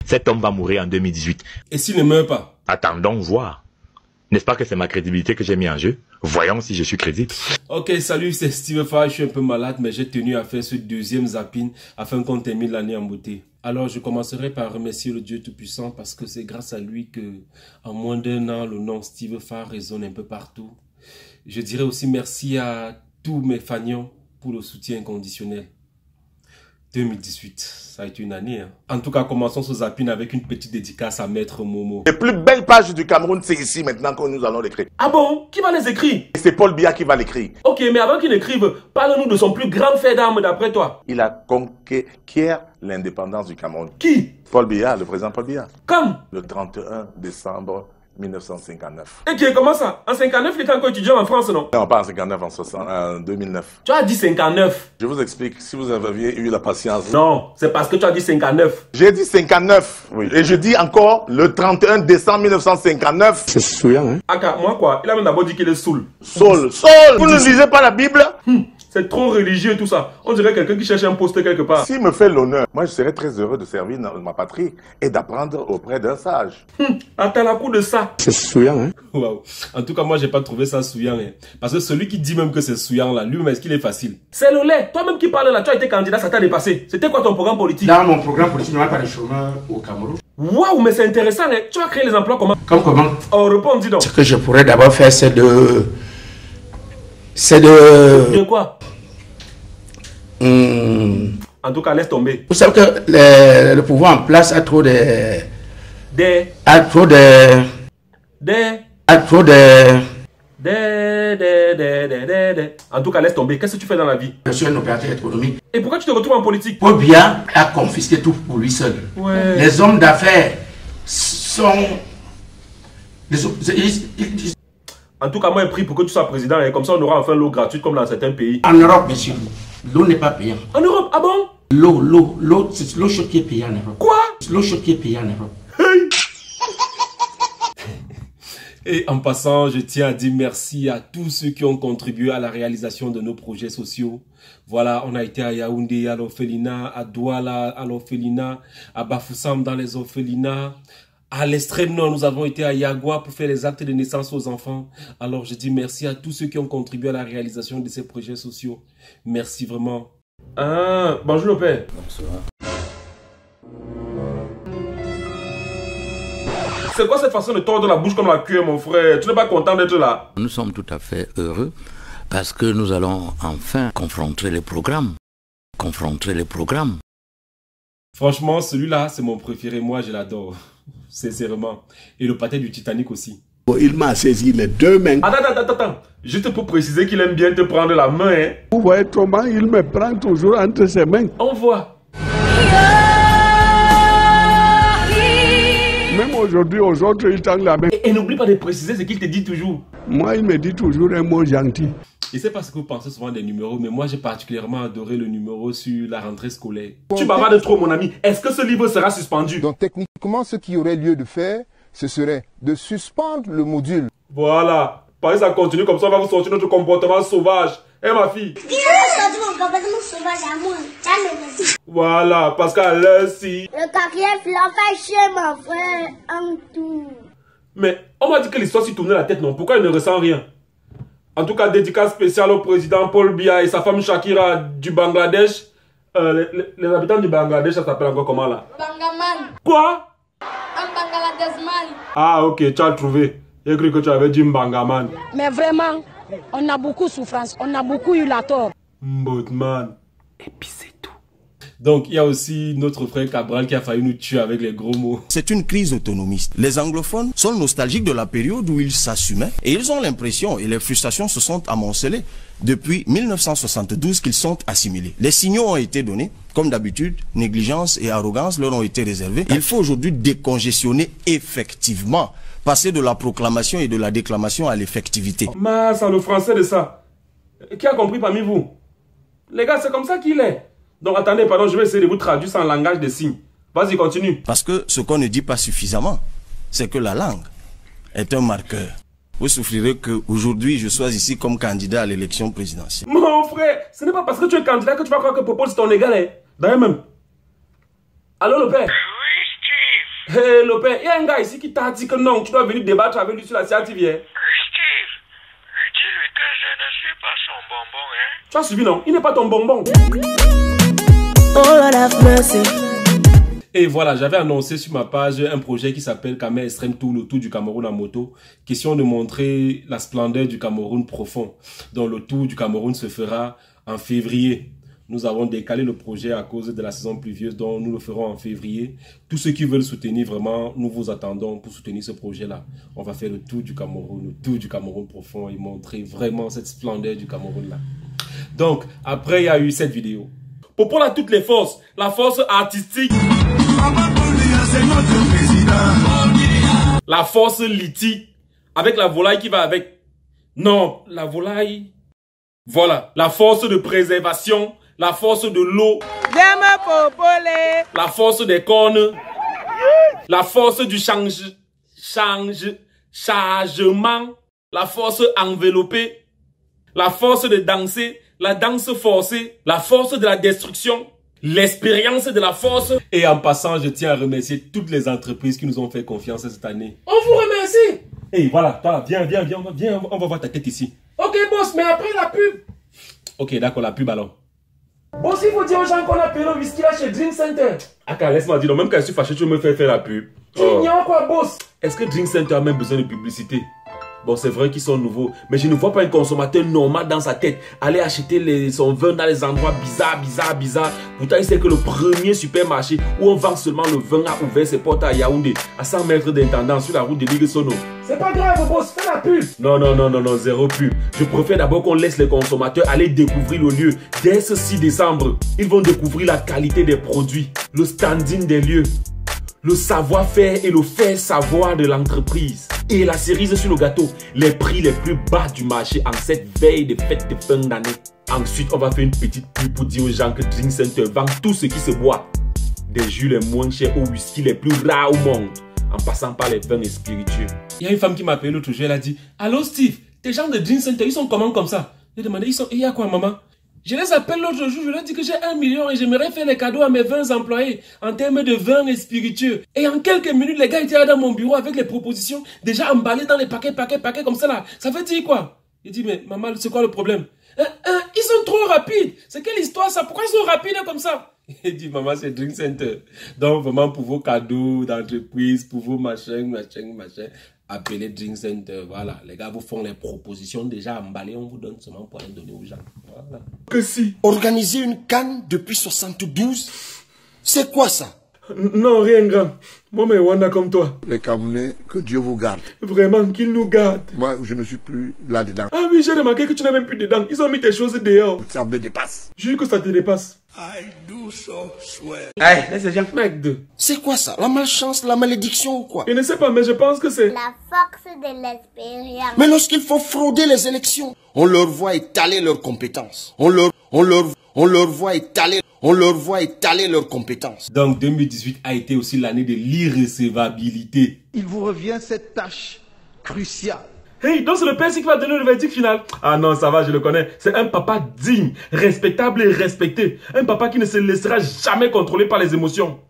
Cet homme va mourir en 2018. Et s'il ne meurt pas? Attendons voir. N'est-ce pas que c'est ma crédibilité que j'ai mis en jeu? Voyons si je suis crédible. Ok, salut, c'est Steve Farr. Je suis un peu malade, mais j'ai tenu à faire ce deuxième zapping afin qu'on termine l'année en beauté. Alors, je commencerai par remercier le Dieu Tout-Puissant parce que c'est grâce à lui que, en moins d'1 an, le nom Steve Farr résonne un peu partout. Je dirais aussi merci à tous mes fanions pour le soutien inconditionnel. 2018, ça a été une année. Hein. En tout cas, commençons ce zapping avec une petite dédicace à Maître Momo. Les plus belles pages du Cameroun, c'est ici maintenant que nous allons l'écrire. Ah bon? Qui va les écrire? C'est Paul Biya qui va l'écrire. Ok, mais avant qu'il écrive, parle-nous de son plus grand fait d'armes d'après toi. Il a conquis l'indépendance du Cameroun. Qui? Paul Biya, le président Paul Biya. Comme? Le 31 décembre 1959. Et qui comment ça? En 59, il était encore étudiant en France, non? Non, pas en 59, en 2009. Tu as dit 59. Je vous explique, si vous aviez eu la patience. Non, c'est parce que tu as dit 59. J'ai dit 59, oui. Et je dis encore le 31 décembre 1959. C'est souillant, hein? Aka, moi quoi? Il a même d'abord dit qu'il est saoul. Saul. Vous ne lisez pas la Bible? C'est trop religieux tout ça. On dirait quelqu'un qui cherche un poste quelque part. S'il me fait l'honneur, moi je serais très heureux de servir dans ma patrie et d'apprendre auprès d'un sage. Attends la coup de ça. C'est souillant, hein? Waouh. En tout cas, moi, j'ai pas trouvé ça souillant. Hein. Parce que celui qui dit même que c'est souillant là, lui-même, est-ce qu'il est facile? C'est le lait. Toi-même qui parles là, tu as été candidat, ça t'a dépassé. C'était quoi ton programme politique? Dans mon programme politique, il n'y a pas de chômeurs au Cameroun. Waouh, mais c'est intéressant. Hein. Tu vas créer les emplois comment? Comment? Oh, réponds, dis donc. Ce que je pourrais d'abord faire, c'est de... De quoi? En tout cas, laisse tomber. Vous savez que le pouvoir en place a trop de... A trop de... A trop de... En tout cas, laisse tomber. Qu'est-ce que tu fais dans la vie? Je suis un opérateur économique. Et pourquoi tu te retrouves en politique? Paul Biya a confisqué tout pour lui seul. Ouais. Les hommes d'affaires sont... En tout cas, moi, je prie pour que tu sois président. Et comme ça, on aura enfin l'eau gratuite comme dans certains pays. En Europe, monsieur, l'eau n'est pas payante. En Europe? Ah bon? L'eau, c'est l'eau chaude qui est payée en Europe. Quoi? C'est l'eau chaude qui est payée en Europe. Et en passant, je tiens à dire merci à tous ceux qui ont contribué à la réalisation de nos projets sociaux. Voilà, on a été à Yaoundé, à l'orphelinat, à Douala, à l'orphelinat, à Bafoussam dans les orphelinats. À l'extrême nord, nous avons été à Yagua pour faire les actes de naissance aux enfants. Alors, je dis merci à tous ceux qui ont contribué à la réalisation de ces projets sociaux. Merci vraiment. Ah, bonjour le père. Bonsoir. C'est quoi cette façon de tordre la bouche comme la queue, mon frère? Tu n'es pas content d'être là? Nous sommes tout à fait heureux parce que nous allons enfin confronter les programmes. Franchement, celui-là, c'est mon préféré. Moi, je l'adore. Sincèrement. Et le pâté du Titanic aussi. Il m'a saisi les deux mains. Attends. Juste pour préciser qu'il aime bien te prendre la main, hein. Vous voyez comment il me prend toujours entre ses mains. On voit. Même aujourd'hui, aux autres, il tend la main. Et n'oublie pas de préciser ce qu'il te dit toujours. Moi, il me dit toujours un mot gentil. Je sais pas ce que vous pensez souvent des numéros, mais moi j'ai particulièrement adoré le numéro sur la rentrée scolaire. Tu bavardes trop, mon ami. Est-ce que ce livre sera suspendu? Donc techniquement, ce qui aurait lieu de faire, ce serait de suspendre le module. Voilà. Pareil, ça continue comme ça, on va vous sortir notre comportement sauvage. Eh ma fille? Mon comportement sauvage à moi. Voilà, parce qu'à l'heure si... Le carrière l'a fait chez mon frère en tout. Mais on m'a dit que l'histoire s'y tournait la tête, non? Pourquoi il ne ressent rien? En tout cas, dédicace spéciale au président Paul Biya et sa femme Shakira du Bangladesh. Les habitants du Bangladesh, ça s'appelle encore comment là? Bangaman. Quoi? Un Bangladeshman. Ah ok, tu as trouvé. J'ai cru que tu avais dit Mbangaman. Mais vraiment, on a beaucoup de souffrance, on a beaucoup eu la tort. Mbotman. Et puis c'est tout. Donc, il y a aussi notre frère Cabral qui a failli nous tuer avec les gros mots. C'est une crise autonomiste. Les anglophones sont nostalgiques de la période où ils s'assumaient et ils ont l'impression, et les frustrations se sont amoncelées depuis 1972 qu'ils sont assimilés. Les signaux ont été donnés. Comme d'habitude, négligence et arrogance leur ont été réservés. Il faut aujourd'hui décongestionner effectivement, passer de la proclamation et de la déclamation à l'effectivité. Ça, le français de ça. Qui a compris parmi vous? Les gars, c'est comme ça qu'il est. Donc attendez, pardon, je vais essayer de vous traduire ça en langage des signes. Vas-y, continue. Parce que ce qu'on ne dit pas suffisamment, c'est que la langue est un marqueur. Vous souffrirez qu'aujourd'hui, je sois ici comme candidat à l'élection présidentielle. Mon frère, ce n'est pas parce que tu es candidat que tu vas croire que Popo c'est ton égal. Hein. D'ailleurs même. Allô le père? Oui, Steve. Hé, le père, il y a un gars ici qui t'a dit que non, tu dois venir débattre avec lui sur la CATV. Steve, dis-lui que je ne suis pas son bonbon, hein. Tu as suivi, non? Il n'est pas ton bonbon. Oh Lord have mercy. Et voilà, j'avais annoncé sur ma page un projet qui s'appelle Kamer Extreme Tour, le tour du Cameroun en moto. Question de montrer la splendeur du Cameroun profond. Donc le tour du Cameroun se fera en février. Nous avons décalé le projet à cause de la saison pluvieuse, donc nous le ferons en février. Tous ceux qui veulent soutenir vraiment, nous vous attendons pour soutenir ce projet-là. On va faire le tour du Cameroun profond et montrer vraiment cette splendeur du Cameroun là. Donc, après il y a eu cette vidéo. Pour là toutes les forces, la force artistique, la force lithique, avec la volaille qui va avec. Non, la volaille. Voilà, la force de préservation, la force de l'eau, la force des cornes, la force du changement, la force enveloppée, la force de danser, la danse forcée, la force de la destruction, l'expérience de la force. Et en passant, je tiens à remercier toutes les entreprises qui nous ont fait confiance cette année. On vous remercie. Et voilà, toi, viens, on va voir ta tête ici. Ok, boss, mais après la pub. Ok, d'accord, la pub alors. Boss, il faut dire aux gens qu'on a payé le whisky là chez Drink Center. Aka, laisse-moi dire, même quand je suis fâché, tu me fais faire la pub. Tu ignores quoi, boss? Est-ce que Drink Center a même besoin de publicité? Bon, c'est vrai qu'ils sont nouveaux, mais je ne vois pas un consommateur normal dans sa tête aller acheter son vin dans les endroits bizarres. Pourtant, il sait que le premier supermarché où on vend seulement le vin a ouvert ses portes à Yaoundé, à 100 mètres d'intendance sur la route de Ligue Sono. C'est pas grave, boss, fais la pub. Non, zéro pub. Je préfère d'abord qu'on laisse les consommateurs aller découvrir le lieu. Dès ce 6 décembre, ils vont découvrir la qualité des produits, le standing des lieux, le savoir-faire et le faire-savoir de l'entreprise. Et la cerise sur le gâteau, les prix les plus bas du marché en cette veille de fête de fin d'année. Ensuite, on va faire une petite pub pour dire aux gens que Drink Center vend tout ce qui se boit. Des jus les moins chers aux whisky les plus rares au monde, en passant par les vins et spiritueux. Il y a une femme qui m'a appelé l'autre jour, elle a dit « Allô Steve, tes gens de Drink Center, ils sont comment comme ça ?» J'ai demandé « Et il y a quoi maman ?» Je les appelle l'autre jour, je leur dis que j'ai 1 million et j'aimerais faire les cadeaux à mes 20 employés en termes de vin et spiritueux. Et en quelques minutes, les gars étaient là dans mon bureau avec les propositions déjà emballées dans les paquets comme ça là. Ça veut dire quoi? Il dit, mais maman, c'est quoi le problème? Ils sont trop rapides. C'est quelle histoire ça? Pourquoi ils sont rapides comme ça? Il dit, maman, c'est Drink Center. Donc vraiment pour vos cadeaux d'entreprise, pour vos machins. Appelez Drink Center, voilà. Les gars vous font les propositions déjà emballées, on vous donne seulement pour les donner aux gens. Voilà. Que si organiser une canne depuis 72, c'est quoi ça? Non, rien grand. Moi, mais Wanda comme toi. Les Camerounais, que Dieu vous garde. Vraiment, qu'il nous garde. Moi, je ne suis plus là-dedans. Ah oui, j'ai remarqué que tu n'es même plus dedans. Ils ont mis tes choses dehors. Ça me dépasse. Jure que ça te dépasse. I do so swear. Hey, laisse les gens. Mec de. C'est quoi ça? La malchance, la malédiction ou quoi? Je ne sais pas, mais je pense que c'est la force de l'expérience. Mais lorsqu'il faut frauder les élections, on leur voit étaler leurs compétences. On leur voit étaler leurs compétences. Donc 2018 a été aussi l'année de l'irrecevabilité. Il vous revient cette tâche cruciale. Hey, donc c'est le père qui va donner le verdict final. Ah non, ça va, je le connais. C'est un papa digne, respectable et respecté. Un papa qui ne se laissera jamais contrôler par les émotions.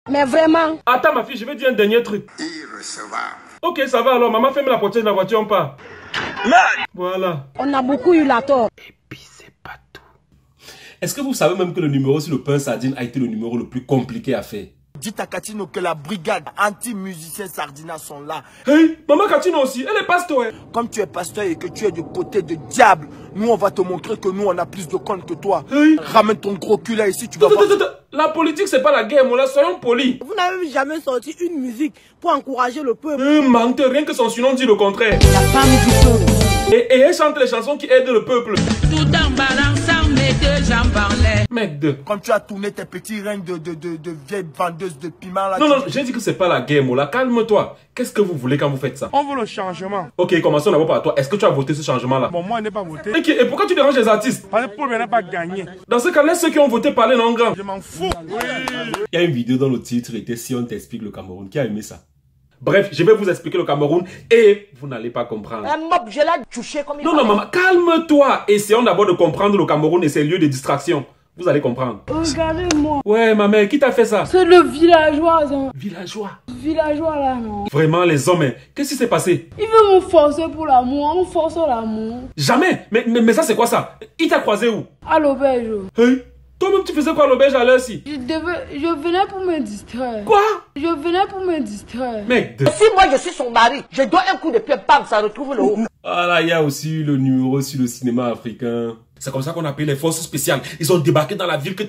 Mais vraiment. Attends ma fille, je vais dire un dernier truc. Irrecevable. Ok, ça va alors. Maman, ferme la portière de la voiture, on part. Voilà. On a beaucoup eu la tort. Et puis c'est pas tout. Est-ce que vous savez même que le numéro sur le pain sardine a été le numéro le plus compliqué à faire? Dites à Katino que la brigade anti-musiciens Sardina sont là. Hey, maman Katino aussi, elle est pasteur. Comme tu es pasteur et que tu es du côté de diable, nous on va te montrer que nous on a plus de compte que toi. Hey. Ramène ton gros cul là ici, tu vas voir. La politique c'est pas la guerre, mon là, soyons polis. Vous n'avez jamais sorti une musique pour encourager le peuple. Menteur, rien que son surnom dit le contraire. La femme du peuple. Et elle chante les chansons qui aident le peuple. Tout en balançant mes deux jambes en l'air. Mec de. Comme tu as tourné tes petits règnes de vieilles vendeuses de piment là. Non, j'ai dit que c'est pas la guerre, Mola. Calme-toi. Qu'est-ce que vous voulez quand vous faites ça? On veut le changement. Ok, commençons d'abord par toi. Est-ce que tu as voté ce changement-là? Bon, moi, je n'ai pas voté. Okay, et pourquoi tu déranges les artistes? Parce que pour n'a pas gagné. Dans ce cas, laisse ceux qui ont voté parler non grand. Je m'en fous. Oui. Il y a une vidéo dont le titre était Si on t'explique le Cameroun. Qui a aimé ça? Bref, je vais vous expliquer le Cameroun et vous n'allez pas comprendre. Un mob, je l'ai touché comme il Non, maman, calme-toi. Essayons d'abord de comprendre le Cameroun et ses lieux de distraction. Vous allez comprendre. Regardez-moi. Ouais, ma mère, qui t'a fait ça? C'est le villageois. Hein. Villageois? Villageois là, non. Vraiment, les hommes, hein. Qu'est-ce qui s'est passé? Il veut me forcer pour l'amour. On force l'amour. Jamais. Mais ça, c'est quoi ça? Il t'a croisé où? À l'auberge. Hey, toi-même, tu faisais quoi à l'auberge à l'heure-ci? Je venais pour me distraire. Quoi? Je venais pour me distraire. Mec, si moi je suis son mari, je dois un coup de pied, bam, ça retrouve le haut. Ah là, il y a aussi eu le numéro sur le cinéma africain. C'est comme ça qu'on appelle les forces spéciales. Ils ont débarqué dans la ville que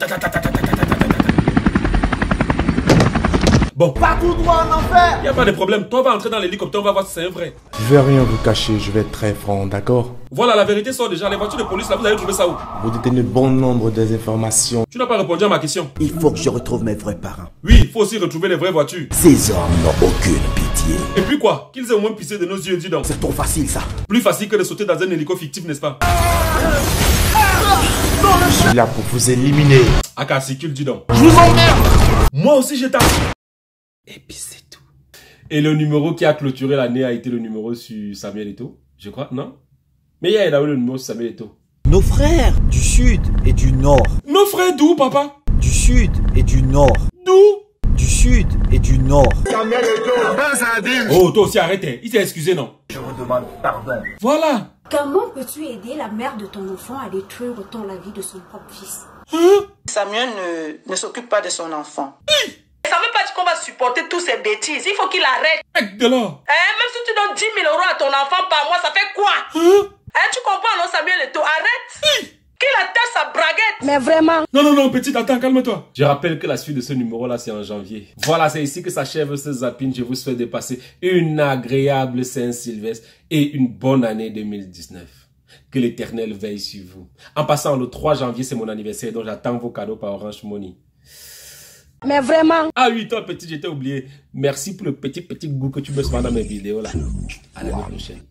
Bon. Pas tout droit en enfer. Il n'y a pas de problème. Toi, va entrer dans l'hélicoptère, on va voir si c'est un vrai. Je vais rien vous cacher, je vais être très franc, d'accord? Voilà, la vérité sort déjà. Les voitures de police, là, vous allez trouver ça où? Vous détenez bon nombre des informations. Tu n'as pas répondu à ma question. Il faut que je retrouve mes vrais parents. Oui, il faut aussi retrouver les vraies voitures. Ces hommes n'ont aucune pitié. Et puis quoi? Qu'ils aient au moins pissé de nos yeux, dis donc. C'est trop facile, ça. Plus facile que de sauter dans un hélico fictif, n'est-ce pas? Je suis là pour vous éliminer. Aka, circule, dis donc. Je vous emmerde. Moi aussi, je t'aime. Et puis c'est tout. Et le numéro qui a clôturé l'année a été le numéro sur Samuel Eto'o, je crois, non? Mais il y a le numéro sur Samuel Eto'o. Nos frères du sud et du nord. Nos frères d'où, papa? Du sud et du nord. D'où? Du sud et du nord. Samuel Eto'o. Oh, toi aussi, arrêtez. Il s'est excusé, non? Je vous demande pardon. Voilà. Comment peux-tu aider la mère de ton enfant à détruire autant la vie de son propre fils? Hein? Samuel ne s'occupe pas de son enfant. Ça veut pas dire qu'on va supporter toutes ces bêtises. Il faut qu'il arrête. De là. Même si tu donnes 10 000 € à ton enfant par mois, ça fait quoi? Tu comprends, non, Samuel Eto'o? Arrête. Qu'il attache sa braguette. Mais vraiment. Non, petite, attends, calme-toi. Je rappelle que la suite de ce numéro-là, c'est en janvier. Voilà, c'est ici que s'achève ce zapping. Je vous souhaite de passer une agréable Saint-Sylvestre et une bonne année 2019. Que l'Éternel veille sur vous. En passant, le 3 janvier, c'est mon anniversaire, donc j'attends vos cadeaux par Orange Money. Mais vraiment. Ah oui, toi, petit, j'étais oublié. Merci pour le petit goût que tu me sois dans mes vidéos là. À l'année prochaine.